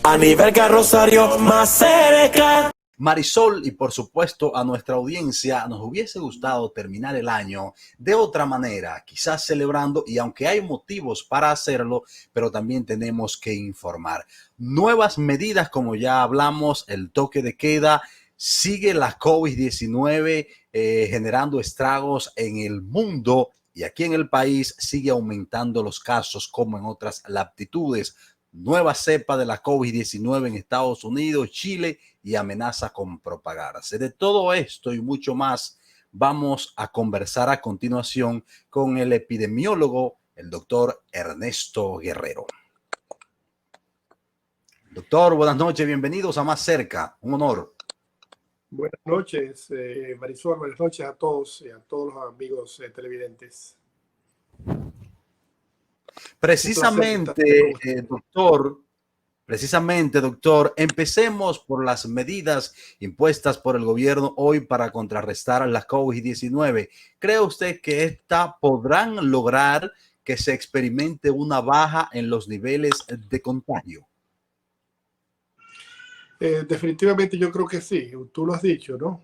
A nivel Carrosario más cerca. Marisol y por supuesto a nuestra audiencia nos hubiese gustado terminar el año de otra manera, quizás celebrando, y aunque hay motivos para hacerlo, pero también tenemos que informar. Nuevas medidas, como ya hablamos, el toque de queda, sigue la COVID-19 generando estragos en el mundo y aquí en el país sigue aumentando los casos como en otras latitudes. Nueva cepa de la COVID-19 en Estados Unidos, Chile y amenaza con propagarse. De todo esto y mucho más vamos a conversar a continuación con el epidemiólogo, el doctor Ernesto Guerrero. Doctor, buenas noches, bienvenidos a Más Cerca, un honor. Buenas noches, Marisol, buenas noches a todos y a todos los amigos televidentes. Precisamente, doctor, empecemos por las medidas impuestas por el gobierno hoy para contrarrestar la COVID-19. ¿Cree usted que esta podrán lograr que se experimente una baja en los niveles de contagio? Definitivamente yo creo que sí, tú lo has dicho, ¿no?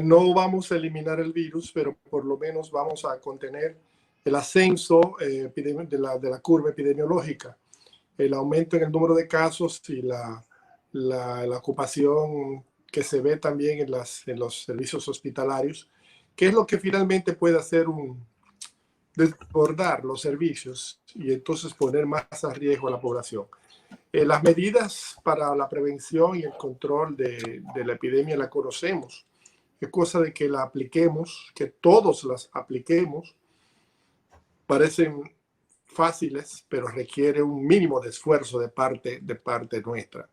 No vamos a eliminar el virus, pero por lo menos vamos a contener el ascenso de la curva epidemiológica, el aumento en el número de casos y la ocupación que se ve también en los servicios hospitalarios, que es lo que finalmente puede hacer desbordar los servicios y entonces poner más a riesgo a la población. Las medidas para la prevención y el control de la epidemia la conocemos. Es cosa de que la apliquemos, que todos las apliquemos. Parecen fáciles, pero requiere un mínimo de esfuerzo de parte nuestra.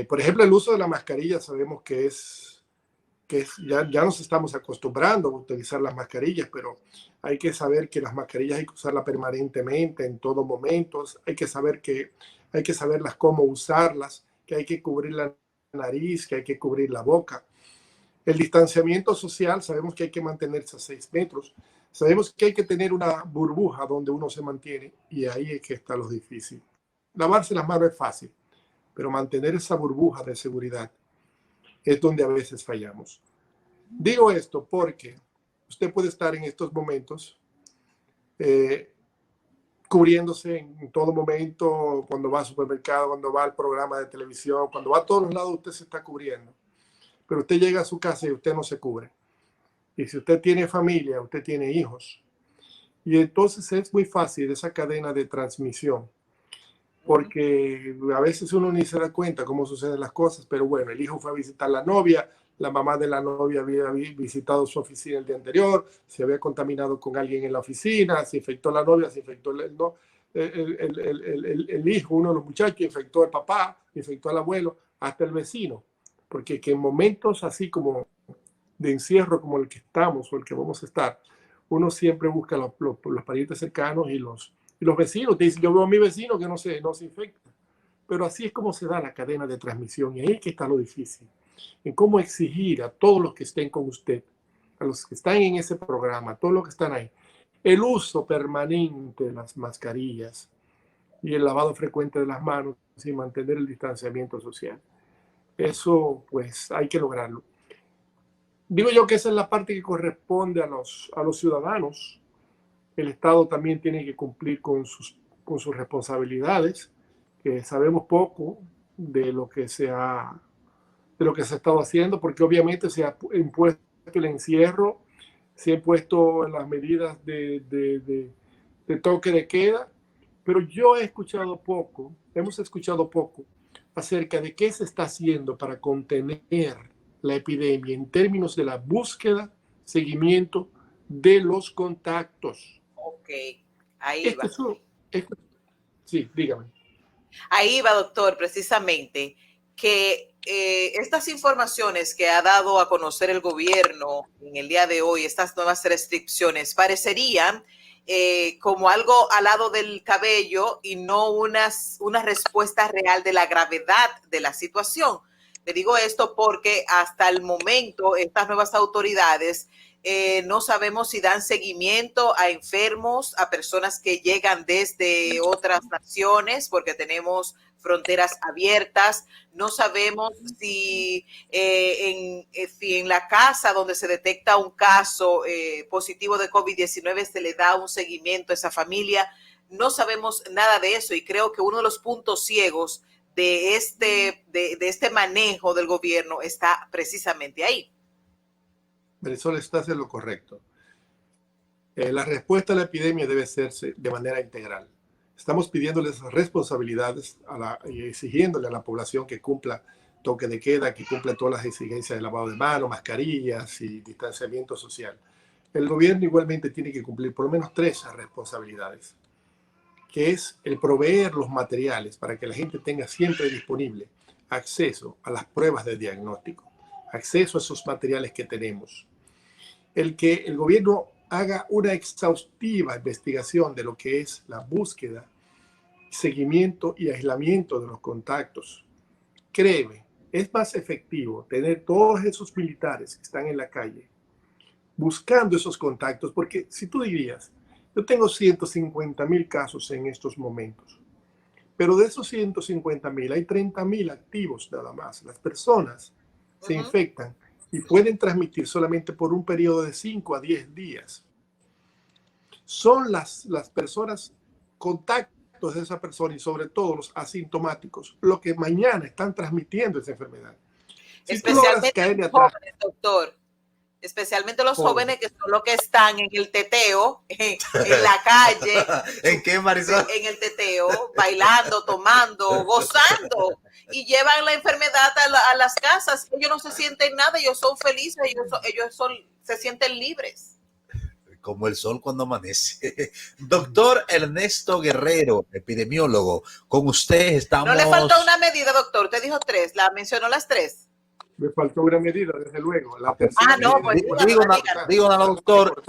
Por ejemplo, el uso de la mascarilla sabemos que ya nos estamos acostumbrando a utilizar las mascarillas, pero hay que saber que las mascarillas hay que usarlas permanentemente, en todo momento. Hay que saberlas cómo usarlas, que hay que cubrir la nariz, que hay que cubrir la boca. El distanciamiento social, sabemos que hay que mantenerse a 6 metros. Sabemos que hay que tener una burbuja donde uno se mantiene y ahí es que está lo difícil. Lavarse las manos es fácil, pero mantener esa burbuja de seguridad es donde a veces fallamos. Digo esto porque usted puede estar en estos momentos cubriéndose en todo momento, cuando va al supermercado, cuando va al programa de televisión, cuando va a todos los lados usted se está cubriendo. Pero usted llega a su casa y usted no se cubre. Y si usted tiene familia, usted tiene hijos. Y entonces es muy fácil esa cadena de transmisión, porque a veces uno ni se da cuenta cómo suceden las cosas, pero bueno, el hijo fue a visitar a la novia, la mamá de la novia había visitado su oficina el día anterior, se había contaminado con alguien en la oficina, se infectó la novia, se infectó el hijo, uno de los muchachos, infectó al papá, infectó al abuelo, hasta el vecino, porque que en momentos así como de encierro como el que estamos o el que vamos a estar, uno siempre busca los parientes cercanos y los vecinos. Te dicen, yo veo a mi vecino que no se infecta. Pero así es como se da la cadena de transmisión y ahí es que está lo difícil. En cómo exigir a todos los que estén con usted, a los que están en ese programa, a todos los que están ahí, el uso permanente de las mascarillas y el lavado frecuente de las manos y mantener el distanciamiento social. Eso pues hay que lograrlo. Digo yo que esa es la parte que corresponde a los ciudadanos. El Estado también tiene que cumplir con sus responsabilidades, que sabemos poco de lo que se ha estado haciendo, porque obviamente se ha impuesto el encierro, se han impuesto las medidas de toque de queda, pero hemos escuchado poco acerca de qué se está haciendo para contener la epidemia en términos de la búsqueda, seguimiento de los contactos. Ok, ahí va. Sí, dígame. Ahí va, doctor, precisamente, que estas informaciones que ha dado a conocer el gobierno en el día de hoy, estas nuevas restricciones, parecerían como algo al lado del cabello y no una respuesta real de la gravedad de la situación. Le digo esto porque hasta el momento estas nuevas autoridades No sabemos si dan seguimiento a enfermos, a personas que llegan desde otras naciones, porque tenemos fronteras abiertas. No sabemos si en la casa donde se detecta un caso positivo de COVID-19 se le da un seguimiento a esa familia. No sabemos nada de eso, y creo que uno de los puntos ciegos de este manejo del gobierno está precisamente ahí. Marisol, estás en lo correcto. La respuesta a la epidemia debe hacerse de manera integral. Estamos pidiéndoles responsabilidades y exigiéndole a la población que cumpla toque de queda, que cumpla todas las exigencias de lavado de manos, mascarillas y distanciamiento social. El gobierno igualmente tiene que cumplir por lo menos 3 responsabilidades, que es el proveer los materiales para que la gente tenga siempre disponible acceso a las pruebas de diagnóstico, acceso a esos materiales que tenemos. El que el gobierno haga una exhaustiva investigación de lo que es la búsqueda, seguimiento y aislamiento de los contactos. Créeme, es más efectivo tener todos esos militares que están en la calle buscando esos contactos, porque si tú dirías, yo tengo 150,000 casos en estos momentos, pero de esos 150,000 hay 30,000 activos nada más. Las personas se infectan y pueden transmitir solamente por un periodo de 5 a 10 días. Son las personas, contactos de esa persona y sobre todo los asintomáticos, lo que mañana están transmitiendo esa enfermedad. Si especialmente los jóvenes, doctor. Especialmente los jóvenes, que son los que están en el teteo, en la calle. ¿En qué, Marisol? En el teteo, bailando, tomando, gozando, y llevan la enfermedad a las casas. Ellos no se sienten nada, ellos son felices, ellos se sienten libres. Como el sol cuando amanece. Doctor Ernesto Guerrero, epidemiólogo, con usted estamos... No le faltó una medida, doctor. Usted dijo 3, mencionó las 3. Me faltó una medida, desde luego. La tercera no, pues digo una, doctor,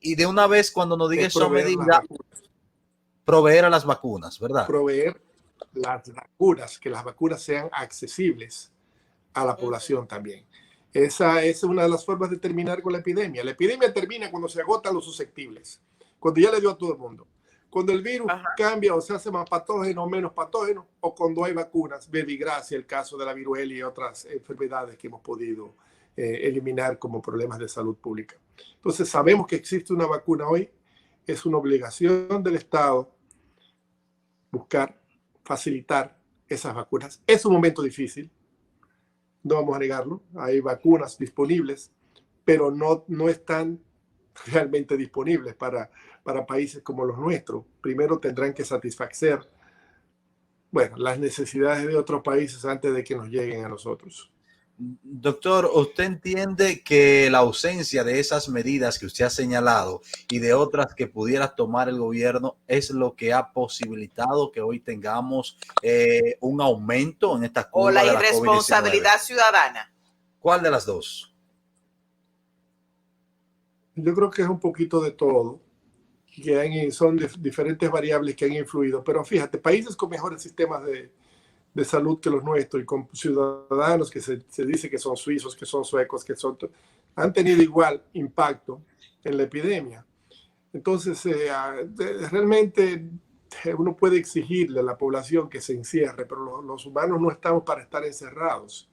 y de una vez cuando nos diga esa medida, proveer a las vacunas, ¿verdad? Proveer las vacunas, que las vacunas sean accesibles a la población también. Esa es una de las formas de terminar con la epidemia. La epidemia termina cuando se agotan los susceptibles, cuando ya le dio a todo el mundo. Cuando el virus cambia o se hace más patógeno o menos patógeno, o cuando hay vacunas, verbigracia, el caso de la viruela y otras enfermedades que hemos podido eliminar como problemas de salud pública. Entonces sabemos que existe una vacuna hoy, es una obligación del Estado buscar, facilitar esas vacunas. Es un momento difícil, no vamos a negarlo, hay vacunas disponibles, pero no están realmente disponibles para países como los nuestros. Primero tendrán que satisfacer, las necesidades de otros países antes de que nos lleguen a nosotros. Doctor, ¿usted entiende que la ausencia de esas medidas que usted ha señalado y de otras que pudiera tomar el gobierno es lo que ha posibilitado que hoy tengamos un aumento en esta curva? ¿O la irresponsabilidad ciudadana? ¿Cuál de las dos? Yo creo que es un poquito de todo, que son diferentes variables que han influido, pero fíjate, países con mejores sistemas de salud que los nuestros y con ciudadanos que se dice que son suizos, que son suecos, han tenido igual impacto en la epidemia. Entonces, realmente uno puede exigirle a la población que se encierre, pero los humanos no estamos para estar encerrados.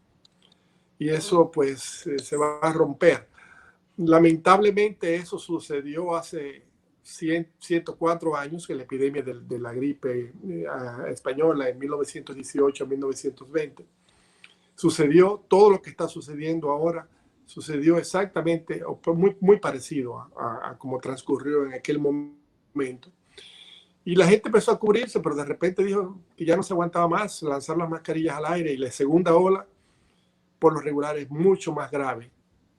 Y eso pues se va a romper. Lamentablemente eso sucedió hace 104 años, que la epidemia de la gripe española en 1918 a 1920. Sucedió todo lo que está sucediendo ahora, sucedió exactamente, o muy parecido a como transcurrió en aquel momento. Y la gente empezó a cubrirse, pero de repente dijo que ya no se aguantaba más, lanzar las mascarillas al aire, y la segunda ola, por lo regular, es mucho más grave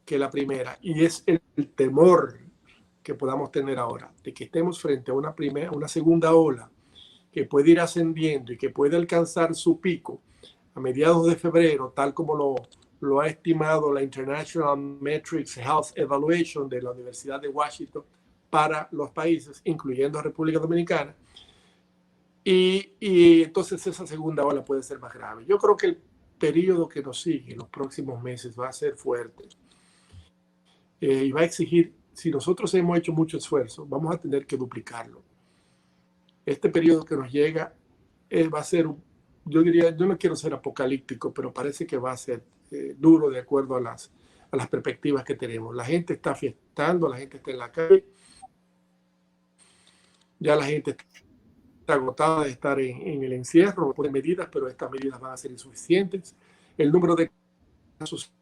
que la primera. Y es el temor que podamos tener ahora, de que estemos frente a una segunda ola que puede ir ascendiendo y que puede alcanzar su pico a mediados de febrero, tal como lo ha estimado la International Metrics Health Evaluation de la Universidad de Washington para los países, incluyendo a República Dominicana. Y entonces esa segunda ola puede ser más grave. Yo creo que el periodo que nos sigue en los próximos meses va a ser fuerte. y va a exigir, si nosotros hemos hecho mucho esfuerzo, vamos a tener que duplicarlo. Este periodo que nos llega va a ser, yo diría, yo no quiero ser apocalíptico, pero parece que va a ser duro de acuerdo a las perspectivas que tenemos. La gente está fiestando, la gente está en la calle, ya la gente está agotada de estar en el encierro por medidas, pero estas medidas van a ser insuficientes. El número de casos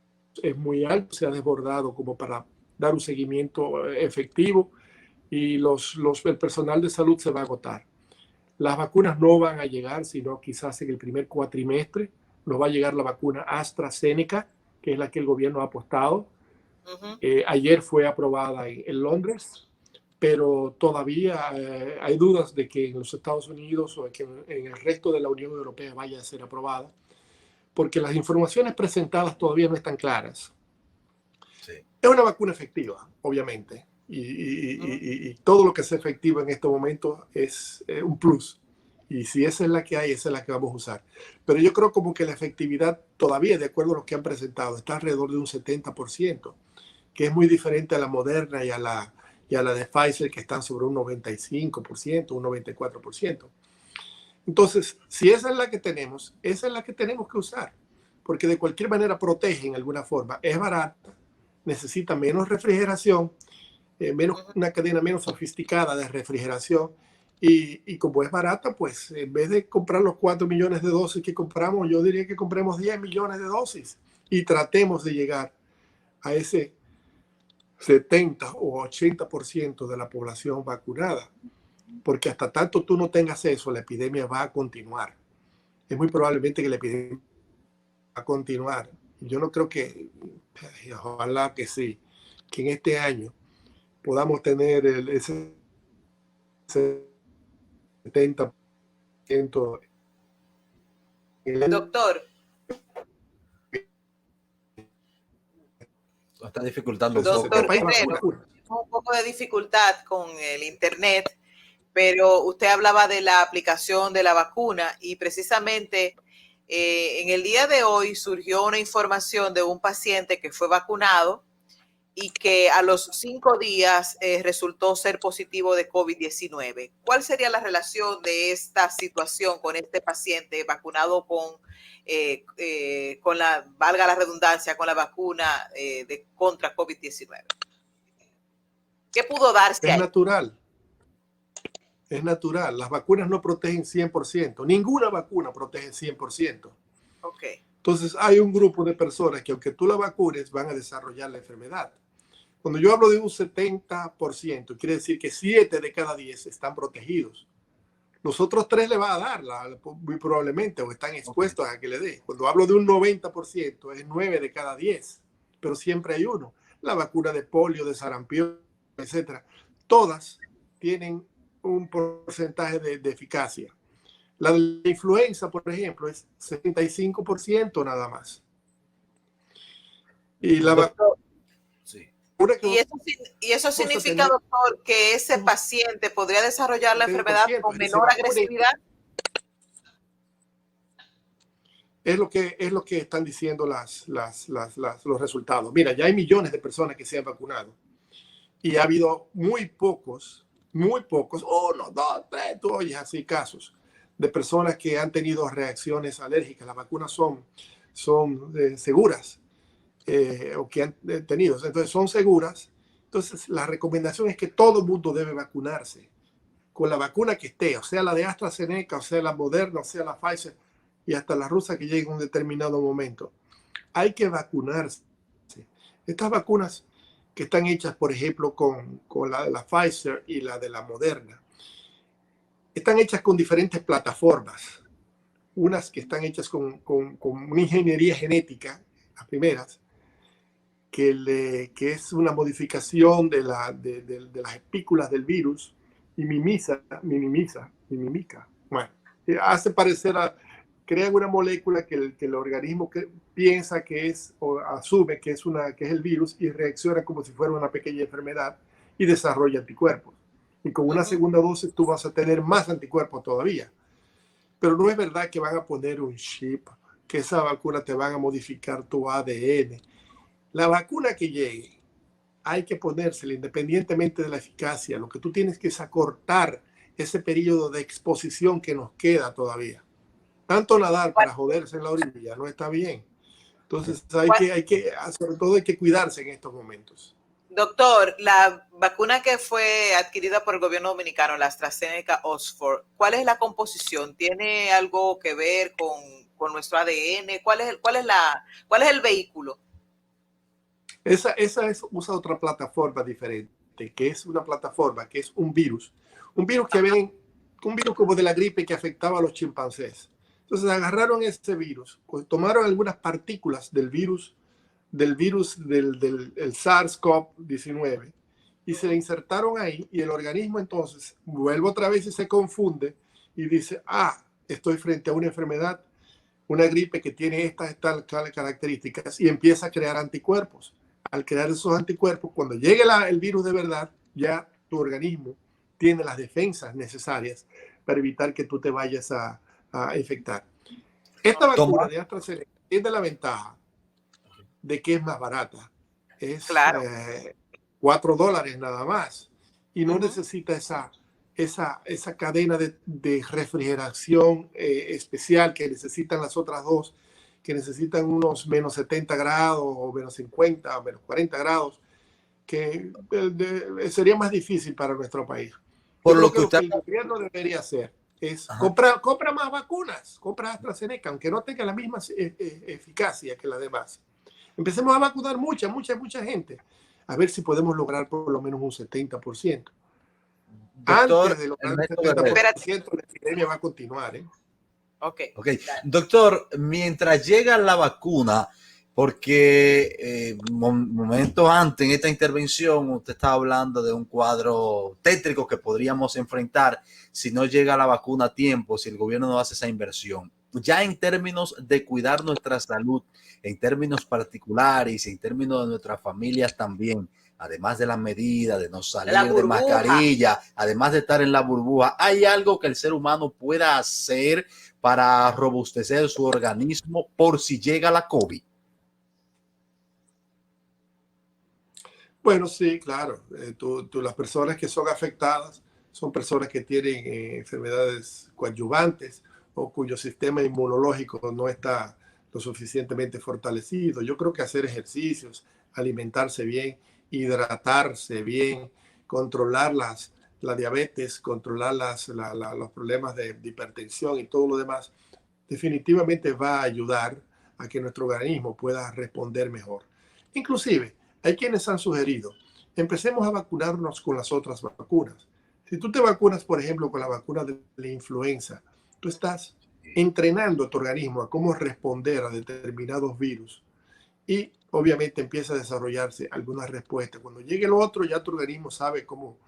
es muy alto, se ha desbordado como para dar un seguimiento efectivo y el personal de salud se va a agotar. Las vacunas no van a llegar, sino quizás en el primer cuatrimestre. Nos va a llegar la vacuna AstraZeneca, que es la que el gobierno ha apostado. Ayer fue aprobada en Londres, pero todavía hay dudas de que en los Estados Unidos o que en el resto de la Unión Europea vaya a ser aprobada, porque las informaciones presentadas todavía no están claras. Sí. Es una vacuna efectiva, obviamente, y todo lo que sea efectivo en este momento es un plus. Y si esa es la que hay, esa es la que vamos a usar. Pero yo creo como que la efectividad todavía, de acuerdo a lo que han presentado, está alrededor de un 70%, que es muy diferente a la Moderna y a la de Pfizer, que están sobre un 95%, un 94%. Entonces, si esa es la que tenemos, esa es la que tenemos que usar, porque de cualquier manera protege en alguna forma, es barata, necesita menos refrigeración, una cadena menos sofisticada de refrigeración, y como es barata, pues en vez de comprar los 4 millones de dosis que compramos, yo diría que compremos 10 millones de dosis y tratemos de llegar a ese 70 o 80% de la población vacunada, porque hasta tanto tú no tengas eso, la epidemia va a continuar. Es muy probablemente que la epidemia va a continuar. Yo no creo que, ojalá que sí, que en este año podamos tener ese 70%. Doctor. Está dificultando un Doctor Guerrero, un poco de dificultad con el internet, pero usted hablaba de la aplicación de la vacuna y precisamente en el día de hoy surgió una información de un paciente que fue vacunado y que a los 5 días resultó ser positivo de COVID-19. ¿Cuál sería la relación de esta situación con este paciente vacunado con la, valga la redundancia, con la vacuna contra COVID-19? ¿Qué pudo darse ahí? Es natural. Las vacunas no protegen 100%. Ninguna vacuna protege 100%. Okay. Entonces hay un grupo de personas que aunque tú la vacunes van a desarrollar la enfermedad. Cuando yo hablo de un 70%, quiere decir que 7 de cada 10 están protegidos. Los otros 3 le va a dar, muy probablemente, o están expuestos a que le dé. Cuando hablo de un 90%, es 9 de cada 10, pero siempre hay uno. La vacuna de polio, de sarampión, etcétera. Todas tienen un porcentaje de eficacia. La de la influenza, por ejemplo, es 75% nada más. Y la vacuna... Sí. Y eso significa, doctor, que ese paciente podría desarrollar la enfermedad con menor agresividad. Es lo que están diciendo los resultados. Mira, ya hay millones de personas que se han vacunado y ha habido muy pocos, 1, 2, 3, tú oyes así casos de personas que han tenido reacciones alérgicas. Las vacunas son seguras. O que han tenido, entonces son seguras. Entonces la recomendación es que todo el mundo debe vacunarse con la vacuna que esté, o sea la de AstraZeneca, o sea la Moderna, o sea la Pfizer y hasta la rusa que llegue en un determinado momento. Hay que vacunarse. Estas vacunas que están hechas, por ejemplo, con la de la Pfizer y la de la Moderna, están hechas con diferentes plataformas. Unas que están hechas con una ingeniería genética, las primeras, que es una modificación de las espículas del virus y mimica. Bueno, hace parecer crean una molécula que el organismo piensa que es, o asume que es el virus y reacciona como si fuera una pequeña enfermedad y desarrolla anticuerpos. Y con una segunda dosis tú vas a tener más anticuerpos todavía. Pero no es verdad que van a poner un chip, que esa vacuna te van a modificar tu ADN. La vacuna que llegue hay que ponérsela independientemente de la eficacia. Lo que tú tienes que es acortar ese periodo de exposición que nos queda todavía. Tanto nadar para joderse en la orilla no está bien. Entonces sobre todo hay que cuidarse en estos momentos. Doctor, la vacuna que fue adquirida por el gobierno dominicano, la AstraZeneca Oxford, ¿cuál es la composición? ¿Tiene algo que ver con nuestro ADN? ¿Cuál es el vehículo? Esa usa otra plataforma diferente, que es una plataforma que es un virus que ven, un virus como de la gripe que afectaba a los chimpancés. Entonces agarraron ese virus, tomaron algunas partículas del SARS-CoV-19 y se le insertaron ahí, y el organismo entonces vuelve otra vez y se confunde y dice, estoy frente a una enfermedad, una gripe que tiene estas características, y empieza a crear anticuerpos. Al crear esos anticuerpos, cuando llegue el virus de verdad, ya tu organismo tiene las defensas necesarias para evitar que tú te vayas a infectar. Esta vacuna de AstraZeneca tiene la ventaja de que es más barata. Es claro. $4 nada más. Y no necesita esa cadena de refrigeración especial que necesitan las otras dos, que necesitan unos menos 70 grados o menos 50 o menos 40 grados, que sería más difícil para nuestro país. Por lo que el gobierno debería hacer es compra más vacunas, compra AstraZeneca, aunque no tenga la misma eficacia que las demás. Empecemos a vacunar mucha gente, a ver si podemos lograr por lo menos un 70%. Doctor, antes de lograr el 70%, la epidemia va a continuar. Okay. Doctor, mientras llega la vacuna, porque momentos antes en esta intervención usted estaba hablando de un cuadro tétrico que podríamos enfrentar si no llega la vacuna a tiempo, si el gobierno no hace esa inversión. Ya en términos de cuidar nuestra salud, en términos particulares y en términos de nuestras familias también, además de las medidas de no salir de mascarilla, además de estar en la burbuja, ¿hay algo que el ser humano pueda hacer para robustecer su organismo por si llega la COVID? Bueno, sí, claro. Las personas que son afectadas son personas que tienen enfermedades coadyuvantes o cuyo sistema inmunológico no está lo suficientemente fortalecido. Yo creo que hacer ejercicios, alimentarse bien, hidratarse bien, controlar la diabetes, controlar los problemas de hipertensión y todo lo demás, definitivamente va a ayudar a que nuestro organismo pueda responder mejor. Inclusive, hay quienes han sugerido, empecemos a vacunarnos con las otras vacunas. Si tú te vacunas, por ejemplo, con la vacuna de la influenza, tú estás entrenando a tu organismo a cómo responder a determinados virus y obviamente empieza a desarrollarse alguna respuesta. Cuando llegue lo otro, ya tu organismo sabe cómo,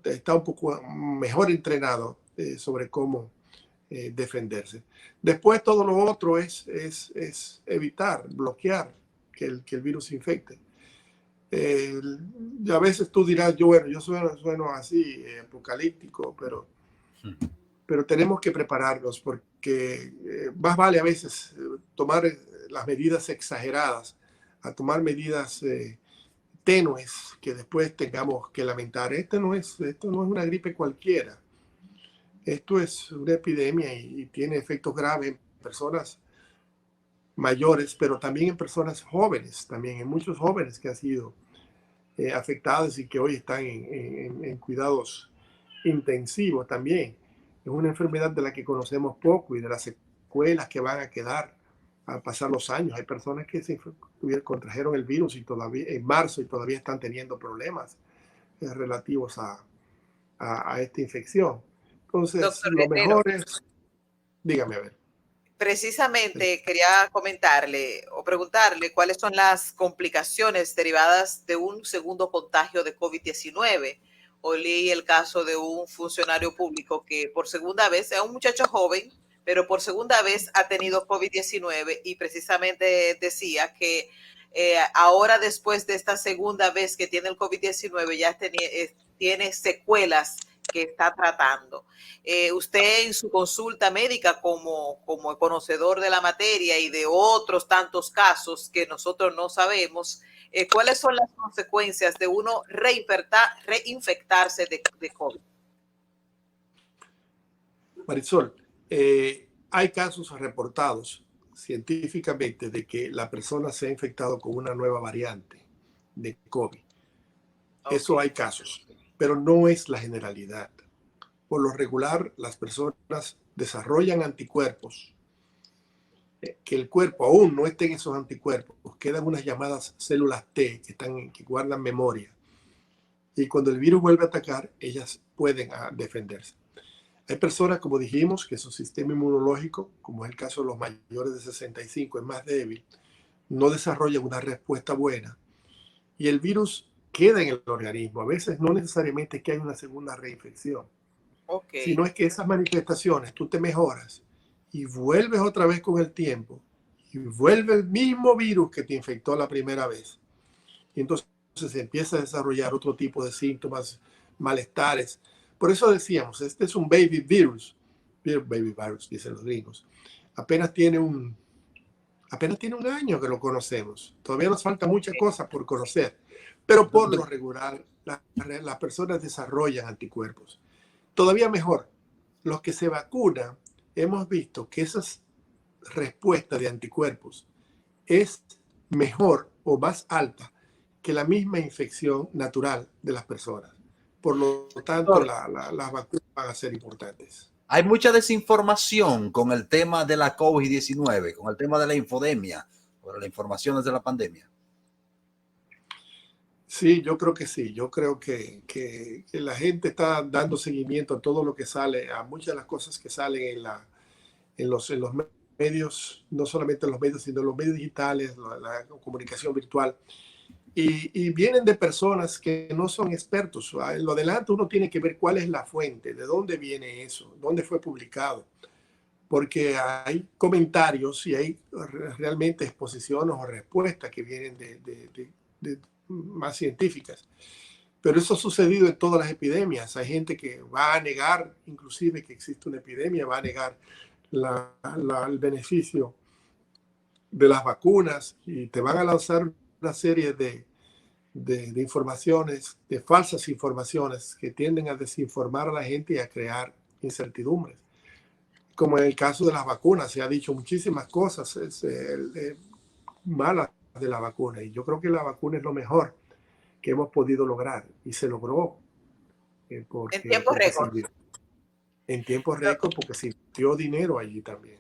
está un poco mejor entrenado sobre cómo defenderse. Después todo lo otro es evitar, bloquear que el virus infecte. A veces tú dirás, yo sueno así apocalíptico, pero tenemos que prepararnos porque más vale a veces tomar las medidas exageradas a tomar medidas tenues que después tengamos que lamentar. Esto no es una gripe cualquiera. Esto es una epidemia y tiene efectos graves en personas mayores, pero también en personas jóvenes, también en muchos jóvenes que han sido afectados y que hoy están en cuidados intensivos también. Es una enfermedad de la que conocemos poco y de las secuelas que van a quedar al pasar los años. Hay personas que contrajeron el virus y todavía en marzo y todavía están teniendo problemas relativos a esta infección. Entonces, Doctor lo mejor es... Dígame, a ver. Precisamente quería comentarle o preguntarle cuáles son las complicaciones derivadas de un segundo contagio de COVID-19. Hoy leí el caso de un funcionario público que por segunda vez, es un muchacho joven, pero por segunda vez ha tenido COVID-19 y precisamente decía que ahora después de esta segunda vez que tiene el COVID-19 ya tiene secuelas que está tratando. Usted en su consulta médica como conocedor de la materia y de otros tantos casos que nosotros no sabemos, ¿Cuáles son las consecuencias de uno reinfectarse de COVID? Marisol, hay casos reportados científicamente de que la persona se ha infectado con una nueva variante de COVID. Eso hay casos, pero no es la generalidad. Por lo regular, las personas desarrollan anticuerpos, que el cuerpo aún no esté en esos anticuerpos, quedan unas llamadas células T que guardan memoria. Y cuando el virus vuelve a atacar, ellas pueden defenderse. Hay personas, como dijimos, que su sistema inmunológico, como es el caso de los mayores de 65, es más débil, no desarrollan una respuesta buena y el virus queda en el organismo. A veces no necesariamente es que hay una segunda reinfección, sino es que esas manifestaciones tú te mejoras y vuelves otra vez con el tiempo y vuelve el mismo virus que te infectó la primera vez. Y entonces se empieza a desarrollar otro tipo de síntomas, malestares. Por eso decíamos, este es un baby virus, dicen los gringos. Apenas tiene un año que lo conocemos. Todavía nos falta muchas cosas por conocer. Pero por lo regular, las personas desarrollan anticuerpos. Todavía mejor, los que se vacunan, hemos visto que esa respuesta de anticuerpos es mejor o más alta que la misma infección natural de las personas. Por lo tanto, las vacunas van a ser importantes. Hay mucha desinformación con el tema de la COVID-19, con el tema de la infodemia, sobre las informaciones de la pandemia. Sí, yo creo que sí. Yo creo que la gente está dando seguimiento a todo lo que sale, a muchas de las cosas que salen en los medios, no solamente en los medios, sino en los medios digitales, la comunicación virtual. Y vienen de personas que no son expertos. En lo adelante uno tiene que ver cuál es la fuente, de dónde viene eso, dónde fue publicado. Porque hay comentarios y hay realmente exposiciones o respuestas que vienen de más científicas. Pero eso ha sucedido en todas las epidemias. Hay gente que va a negar, inclusive que existe una epidemia, va a negar el beneficio de las vacunas y te van a lanzar una serie de informaciones, de falsas informaciones que tienden a desinformar a la gente y a crear incertidumbres. Como en el caso de las vacunas, se ha dicho muchísimas cosas malas de la vacuna y yo creo que la vacuna es lo mejor que hemos podido lograr y se logró en tiempo récord. En tiempo récord porque se invirtió dinero allí también.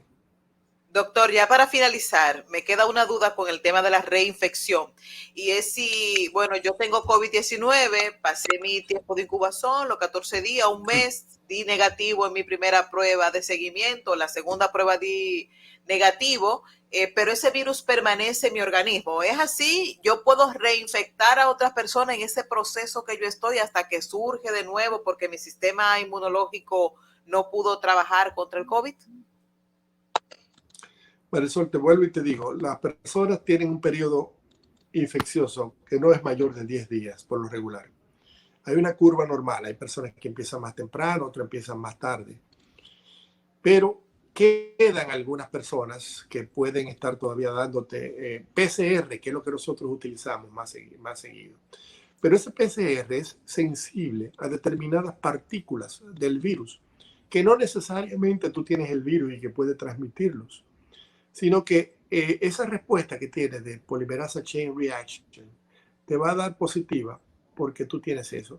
Doctor, ya para finalizar, me queda una duda con el tema de la reinfección y es si, bueno, yo tengo COVID-19, pasé mi tiempo de incubación, los 14 días, un mes, di negativo en mi primera prueba de seguimiento, la segunda prueba di negativo, pero ese virus permanece en mi organismo. ¿Es así? ¿Yo puedo reinfectar a otras personas en ese proceso que yo estoy hasta que surge de nuevo porque mi sistema inmunológico no pudo trabajar contra el COVID? Marisol, te vuelvo y te digo, las personas tienen un periodo infeccioso que no es mayor de 10 días por lo regular. Hay una curva normal, hay personas que empiezan más temprano, otras empiezan más tarde. Pero quedan algunas personas que pueden estar todavía dándote PCR, que es lo que nosotros utilizamos más seguido. Pero ese PCR es sensible a determinadas partículas del virus, que no necesariamente tú tienes el virus y que puede transmitirlos, sino que esa respuesta que tienes de polimerasa chain reaction te va a dar positiva porque tú tienes eso.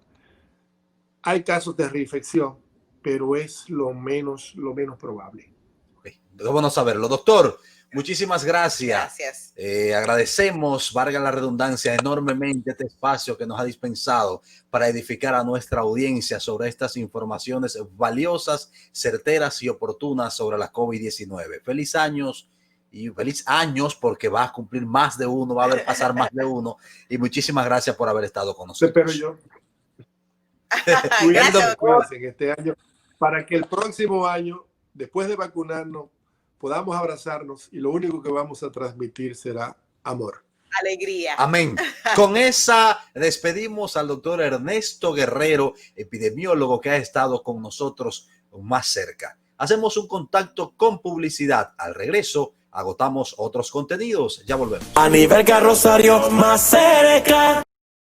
Hay casos de reinfección, pero es lo menos probable. Okay. Es bueno saberlo. Doctor, muchísimas gracias. Gracias. Agradecemos, valga la redundancia, enormemente este espacio que nos ha dispensado para edificar a nuestra audiencia sobre estas informaciones valiosas, certeras y oportunas sobre la COVID-19. Feliz años. Y feliz años porque va a cumplir más de uno, va a pasar más de uno. Y muchísimas gracias por haber estado con nosotros. Pero yo. Cuídense en este año para que el próximo año, después de vacunarnos, podamos abrazarnos y lo único que vamos a transmitir será amor. Alegría. Amén. Con esa despedimos al doctor Ernesto Guerrero, epidemiólogo que ha estado con nosotros más cerca. Hacemos un contacto con publicidad. Al regreso, agotamos otros contenidos. Ya volvemos. A nivel Rosario más cerca.